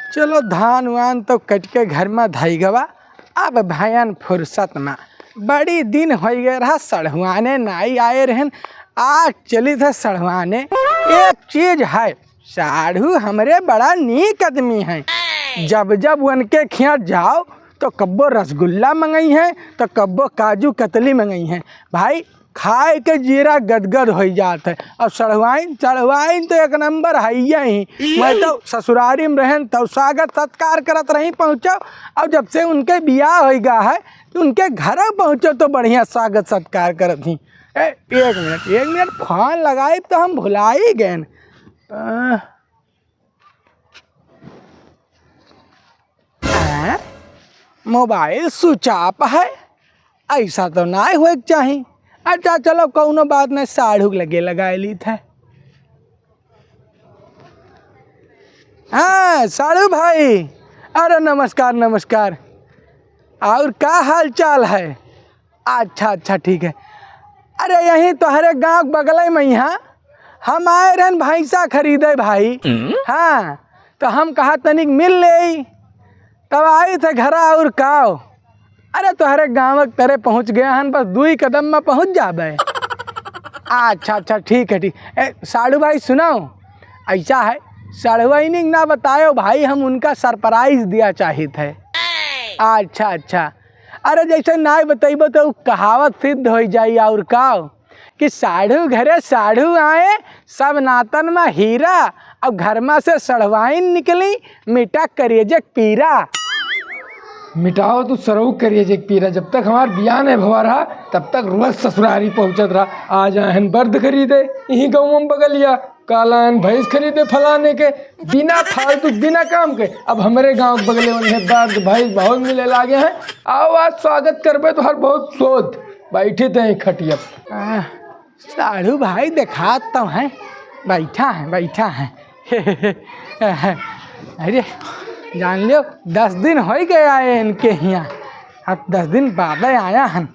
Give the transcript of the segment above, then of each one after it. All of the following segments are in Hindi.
चलो धान वान तो कट के घर में धई गवा। अब भयन फुर्सत में बड़ी दिन हो गए रहा सड़हुआने नाई आए रहन। आज चली था सड़हुआने। एक चीज है, साढ़ू हमरे बड़ा नीक आदमी है। जब जब उनके खिया जाओ तो कब्बो रसगुल्ला मंगई है तो कब्बो काजू कतली मंगई है। भाई खाए के जीरा गदगद हो जाता है। और सड़वाइन तो एक नंबर है ही। मैं तो ससुरारी में रहन तब स्वागत सत्कार करत रही पहुँचो। और जब से उनके बियाह हो गया है तो उनके घर पहुँचो तो बढ़िया स्वागत सत्कार करत ही। एक मिनट फोन लगाए तो हम भुला ही गए। मोबाइल स्विच ऑफ है, ऐसा तो ना हो चाहिए। अच्छा चलो कौनो बात नहीं, साढ़ू लगे लगा ली था। हाँ साढ़ू भाई, अरे नमस्कार नमस्कार। और क्या हाल चाल है? अच्छा ठीक है। अरे यहीं तो हरे गाँव बगल में यहाँ हम आए रहन भैंसा खरीदे भाई। हाँ तो हम कहा तनिक मिल ले, तब आई थे घरा और काओ। अरे तोहरे गाँव तेरे पहुँच गया हन, बस 2 कदम में पहुँच जाबे। अच्छा ठीक है। साढ़ू भाई सुनाओ, ऐसा है सड़वाइनिंग ना बताओ भाई, हम उनका सरप्राइज दिया चाहिए थे। अच्छा अरे जैसे ना बतेबो तो कहावत सिद्ध हो जाई और काओ कि साढ़ू घरे साढ़ू आए सब नातन में हीरा। अब घर में से सड़वाइन निकली मिटा करिएजक पीरा। मिटाओ तो सरऊ करिए जे पीरा। जब तक हमार बियाह नहीं भवा रहा तब तक रोज ससुरारी पहुँचत रहा। आज आहन बर्द खरीदे यहीं गाँव में बगलिया, कालान भैंस खरीदे फलाने के, बिना फालतू बिना काम के। अब हमारे गाँव बगले में बर्द भैंस बहुत मिले लागे हैं। आओ आज स्वागत करबे तो हर बहुत सोच बैठे थे खटिया। साढ़ू भाई देखा तो है, बैठा है। अरे जान लियो 10 दिन हो गया है इनके यहाँ, अब 10 दिन बाद आया हन।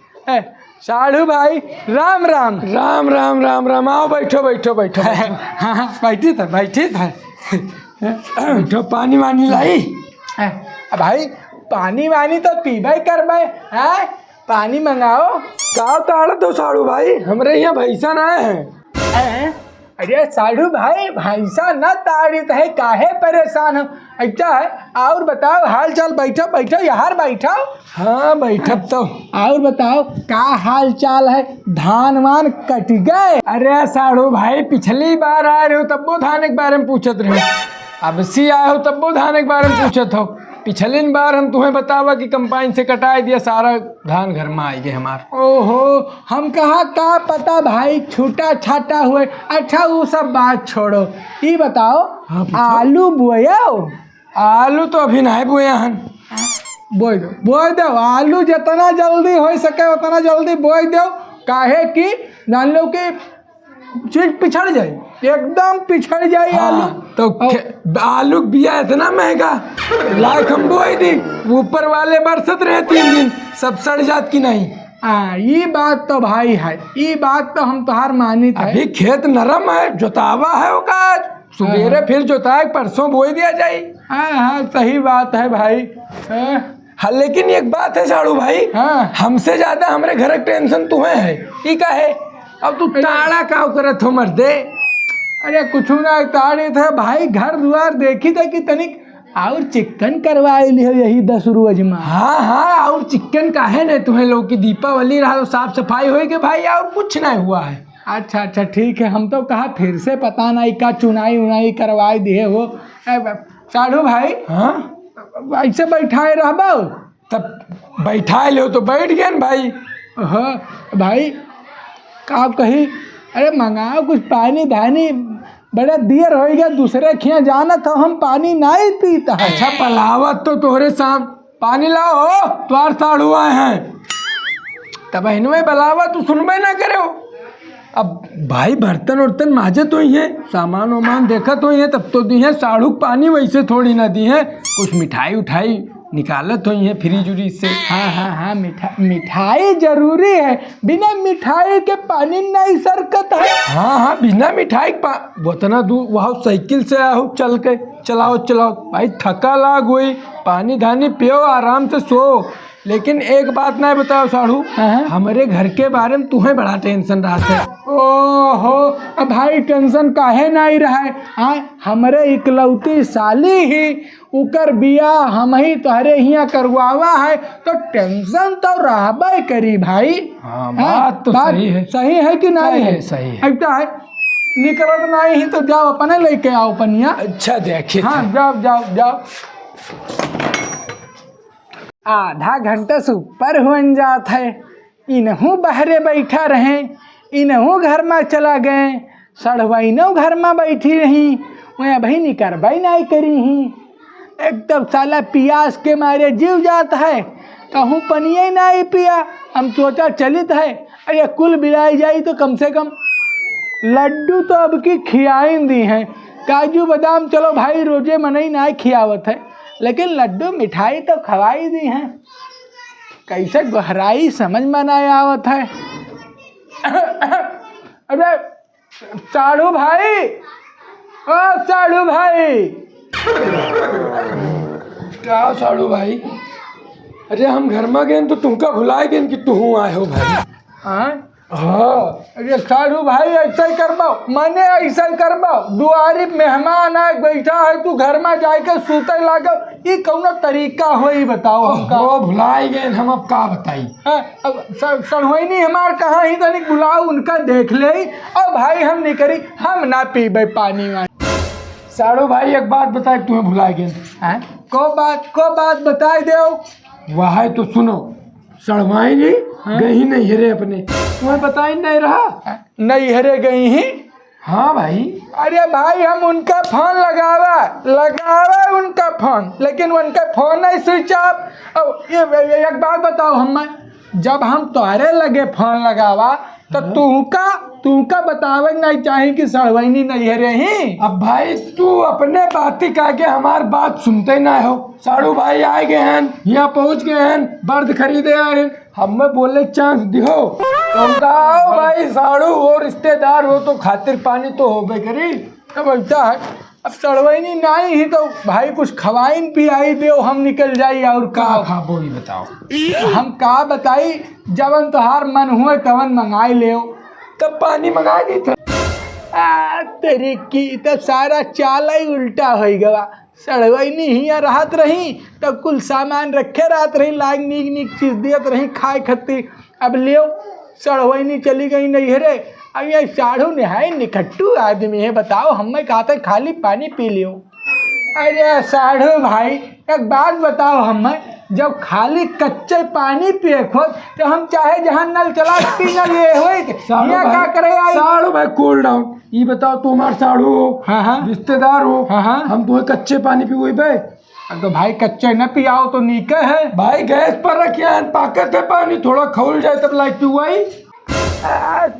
साढ़ू भाई राम राम। आओ बैठो। हाँ बैठी था। बैठो, पानी वानी लाई? भाई पानी वानी तो पीबे करबे है, पानी मंगाओ। का ताड़ा तो साढ़ू भाई, हमरे यहाँ भैंसा ना है। अरे साढ़ू भाई भैंसा न ताड़ित है, काहे परेशान हो? अच्छा है और बताओ हाल चाल। बैठो यार बैठो। हाँ बैठब तो। और बताओ क्या हाल चाल है? धान वान कट गए? अरे साढ़ू भाई पिछली बार आए रहे हो तब वो धान के बारे में पूछत रहे, अब सी आए हो तब वो धान के बारे में पूछत हो। पिछली बार हम तुम्हें बतावा कि कंपाइन से कटाई दिया, सारा धान घर में आई गए हमार। ओहो हम कहा का पता भाई, छूटा छाटा हुए। अच्छा वो सब बात छोड़ो, ये बताओ आलू बोयाओ? आलू तो अभी नहीं बोए हन। बोई दो आलू, जितना जल्दी हो सके उतना जल्दी बोई दो। काहे कि जान लो कि चीज पिछड़ जाए, एकदम पिछड़ जाए। आलू तो आलू बिया इतना महंगा लाख हम बोई दी, ऊपर वाले बरसत रहे 3 दिन सब सड़ जात की नहीं। ये बात तो भाई है, ये बात तो हम तुहार मानी थे। अभी खेत नरम है, जोतावा है होगा, सुबेरे फिर जोताए परसों बोई दिया जाए। हाँ सही बात है भाई। हाँ लेकिन एक बात है साढ़ू भाई, हमसे ज्यादा हमारे घर का टेंशन तुम्हें है। ये का है? अब तू ताड़ा का करत हो मर्दे? अरे कुछ ना ताड़े थे भाई, घर द्वार देखी थे कि तनिक और चिकन करवाए ली है यही 10 रोज में। हाँ और चिकन का है ना तुम्हें लोग की दीपावली रहा तो साफ सफाई होगी भाई, और कुछ नहीं हुआ है। अच्छा ठीक है। हम तो कहा फिर से पता नहीं का चुनाई उनाई करवाए दिए हो। साढ़ू भाई ऐसे बैठाए रहबो? तब बैठाए लो तो बैठ गए भाई। हाँ भाई का कही, अरे मंगाओ कुछ पानी धानी, बड़ा देर हो गया, दूसरे खिया जाना था, हम पानी नहीं पीता है। अच्छा पलावत तो तोहरे साम पानी लाओ, तुआर साढ़ू आए हैं तब इनमें बलावा तू सुनबे ना करे हो। अब भाई बर्तन उर्तन माजे तो ही है, सामान वामान देखा तो ही है, तब तो दी है। साढ़ू पानी वैसे थोड़ी ना दी है, कुछ मिठाई उठाई निकालत हो ये फ्रिज उरीज से। हाँ हाँ हाँ, मिठाई जरूरी है, बिना मिठाई के पानी नहीं सरकत है। हाँ हाँ, बिना मिठाई उतना दूर वहाँ साइकिल से आया हूँ चल के, चलाओ भाई, थका लाग हुई, पानी धानी पियो, आराम से सो। लेकिन एक बात नहीं बताओ साढ़ू, हमारे घर के बारे में तुम्हें बड़ा टेंशन रहा है। ओहो, अब भाई टेंशन काहे नहीं रहा है? हाँ, हमारे इकलौती साली ही उकर बियाह हम ही तोहरे हियाँ करवावा है, तो टेंशन तो रहबे करी भाई। हाँ, बात तो सही है। सही है कि नहीं है? सही है। ऐसा है, निकलत नहीं ही तो जाओ अपने लेके आओ पनिया। अच्छा देखे। हाँ, जाओ जाओ जाओ। आधा घंटा से ऊपर हो जात है, इनहू बहरे बैठा रहे, इनहू घर में चला गए, सड़वैनो घर में बैठी रही, वह भाई निकरबाई नहीं करी ही। एकदम साला प्यास के मारे जीव जाता है, कहूँ पनिया नहीं पिया। हम सोचा चलित है, अरे कुल बिलाई जाई तो कम से कम लड्डू तो अब की खियाई दी हैं, काजू बादाम चलो भाई रोजे मनई नहीं खियावत है, लेकिन लड्डू मिठाई तो खवाई दी हैं। कैसे गहराई समझ में नहीं आवत है। अरे साढ़ू भाई, ओ साढ़ू भाई। क्या साढ़ू भाई? अरे हम घर में गए तो तुमका भुलाए गए कि तू आए हो भाई। हाँ, अरे साढ़ू भाई ऐसा ही करबाओ, मैंने ऐसा ही करबाओ। दुआरी मेहमान आए बैठा है, तू घर में जाके सूते लागो, ये कौनो तरीका हो ही बताओ हमका। वो भुलाए गए, हम अब का बताई। अब सड़वैनी हमार कहाँ ही तनिक बुलाओ, उनका देख ले। और भाई हम नहीं करी, हम ना पीबे पानी वानी। साढ़ू भाई एक बात बताए, तुम्हें भुलाए गए। को बात बताए दो। वह तो सुनो, सड़वाई जी गई नहीं हरे अपने, तुम्हें पता ही नहीं रहा। नहीं हरे गई ही। हाँ भाई। अरे भाई हम उनका फोन लगावा उनका फोन, लेकिन उनका फोन नहीं स्विच ऑफ। अब ये एक बात बताओ, हम जब हम तोहरे लगे फोन लगावा तो तू का बतावे नहीं चाहिए कि सड़वैनी नहीं है रही। अब भाई तू अपने बाती कह के हमार बात सुनते ना हो। साढ़ू भाई आए गए हैं, यहाँ पहुँच गए हैं, बर्द खरीदे आ रहे, हमें बोले चांस दिहो। तुम कहो भाई साढ़ू हो, रिश्तेदार हो तो खातिर पानी तो होबे करी। अब ऐसा है, अब सड़वैनी नहीं ही तो भाई कुछ खवाइन पियाई दो, हम निकल जाई। और का खाबो ही बताओ। हम का बताई, जवन तोहार मन हुए तवन मंगाई ले। तब पानी मंगा दी था। तेरी की तो सारा चाल ही उल्टा हो गया। सड़वैनी हियाँ रहत रही तो कुल सामान रखे रहत रही, लाग नीक चीज दियत रही खाए खती। अब लियो सड़वैनी चली गई नहीं रे। अब ये साढ़ू नहाए निकट्टू आदमी है, बताओ हमें कहते खाली पानी पी लियो। अरे साढ़ू भाई एक बात बताओ, हमें जब खाली कच्चे पानी पिए खोज तो हम चाहे जहाँ नल चला पी नल ये हो क्या करे। साढ़ू भाई कूल डाउन, ये बताओ तुम्हारे साढ़ू हो, हाँ रिश्तेदार हो, हाँ हम तुम्हें कच्चे पानी पी हुई भाई। तो भाई कच्चे न पियाओ तो नीके है भाई, गैस पर रखिए पाकत है पानी, थोड़ा खौल जाए तब लाइट पिवाई।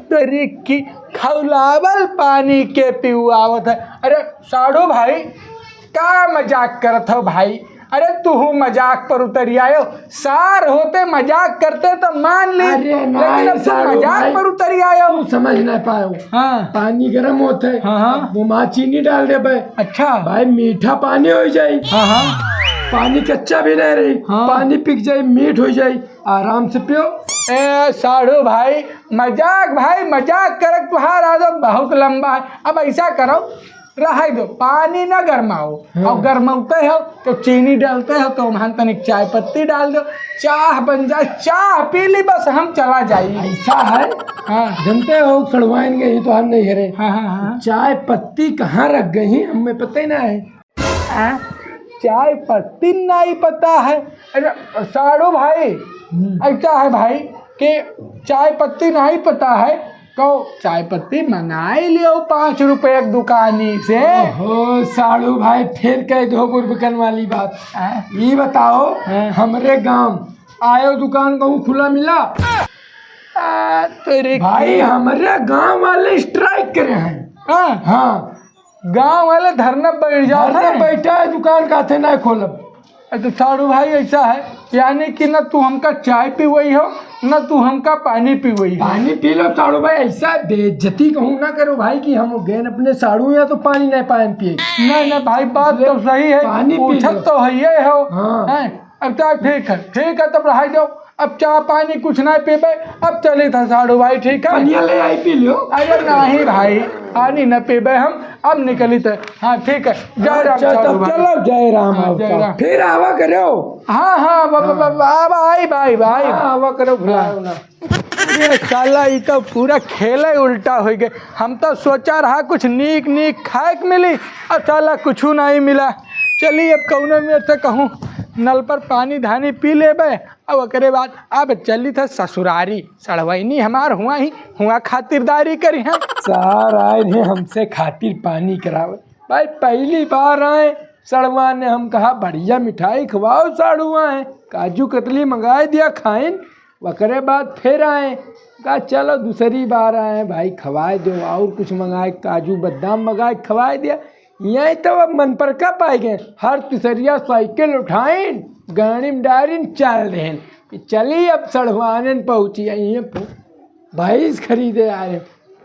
तेरी की खौलावल पानी के पिवावत है। अरे साढ़ू भाई क्या मजाक करत हो भाई? अरे तू मजाक पर उतर आयो, सार होते मजाक करते तो मान ली, लेकिन अब तू मजाक पर उतर आयो। समझ नहीं पाए। हाँ, पानी गर्म होता है, हाँ, वो माँ चीनी डाल दे भाई। अच्छा भाई मीठा पानी हो जाए, हाँ, पानी कच्चा भी नहीं रही, हाँ, पानी पिक जाए, मीठ हो जाए, आराम से पियो। ए साढ़ू भाई मजाक करक तुम्हारा आदत बहुत लंबा है। अब ऐसा करो, रह दो, पानी ना गरमाओ। और गरमाते हो तो चीनी डालते हो तो वहाँ तनिक चाय पत्ती डाल दो, चाह बन जाए, चाह पी ली, बस हम चला जाइए। ऐसा है। हाँ, जानते हो सड़वाएंगे ही तो हम नहीं हरे। हाँ, चाय पत्ती कहाँ रख गई हमें पता ही ना है। चाय पत्ती नहीं पता है? अरे साढ़ू भाई ऐसा है भाई कि चाय पत्ती नहीं पता है तो चाय पत्ती मंगाई लियो 5 रुपये दुकानी से। हो साढ़ू भाई फिर कह दो बुरबकन वाली बात। ये बताओ, हमरे गांव आयो दुकान कहूँ खुला मिला? तेरे भाई हमारे गांव वाले स्ट्राइक करे हैं। हाँ, गांव वाले धरना बैठ जाते हैं। बैठा है दुकान का थे ना खोलब। तो साड़ू भाई ऐसा है यानी कि न तू हमका चाय पीवई हो न तू हमका पानी पीवई हो। पानी पी लो साड़ू भाई, ऐसा बेइज्जती कहूँ ना करो भाई कि हम गए अपने साड़ू या तो पानी नहीं पाए पिए। नहीं नहीं भाई बात तो सही है, पानी पी पूछत लो। तो है ये हो। हाँ। हैं? अब चाय ठीक है तब रहा दो। अब चाय पानी कुछ नहीं पीबे, अब चले था साड़ू भाई ठीक है। पानी ले आई पी लो। अरे नहीं भाई पानी न पीबे हम, अब निकली थे। हाँ ठीक है जय राम अच्छा, साड़ू तब भाई। चलो जय राम हाँ, जय आवता। राम। फिर आवा करो। हाँ हाँ भाई भाई भाई आवा करो भुलाओ ना। अरे साला ये तो पूरा खेल ही उल्टा हो गए। हम तो सोचा रहा कुछ नीक नीक खाए के मिली और साला कुछ नहीं मिला। चलिए अब कौनो में से कहूँ नल पर पानी धानी पी लेबे, अब ओकरे बाद अब चली था ससुरारी। सड़वैनी हमार हुआ खातिरदारी करी है। सार आए थे हमसे खातिर पानी करावे भाई, पहली बार आए। सड़वा ने हम कहा बढ़िया मिठाई खवाओ, साड़ू आए काजू कतली मंगाए दिया खाइन। वकरे बाद फिर आए, कहा चलो दूसरी बार आए भाई खवाए दो, और कुछ मंगाए काजू बादाम मंगाए खवाए दिया। यहीं तो अब मन पर का पाए गए, हर तीसरिया साइकिल उठाइन गाड़ी में डारिन चल देन कि चली अब सड़वाने पहुँची। यहीं भैंस खरीदे आ रहे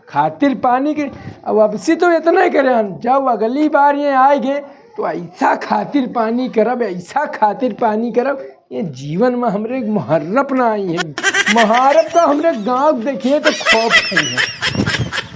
खातिर पानी के। अब से तो इतना ही करें, जब अगली बार ये आएंगे तो ऐसा खातिर पानी करब, ऐसा खातिर पानी करब ये जीवन में हमरे मुहर्रप ना आई है। मुहर्रप तो हमरे गाँव देखिए तो खौफ खई है।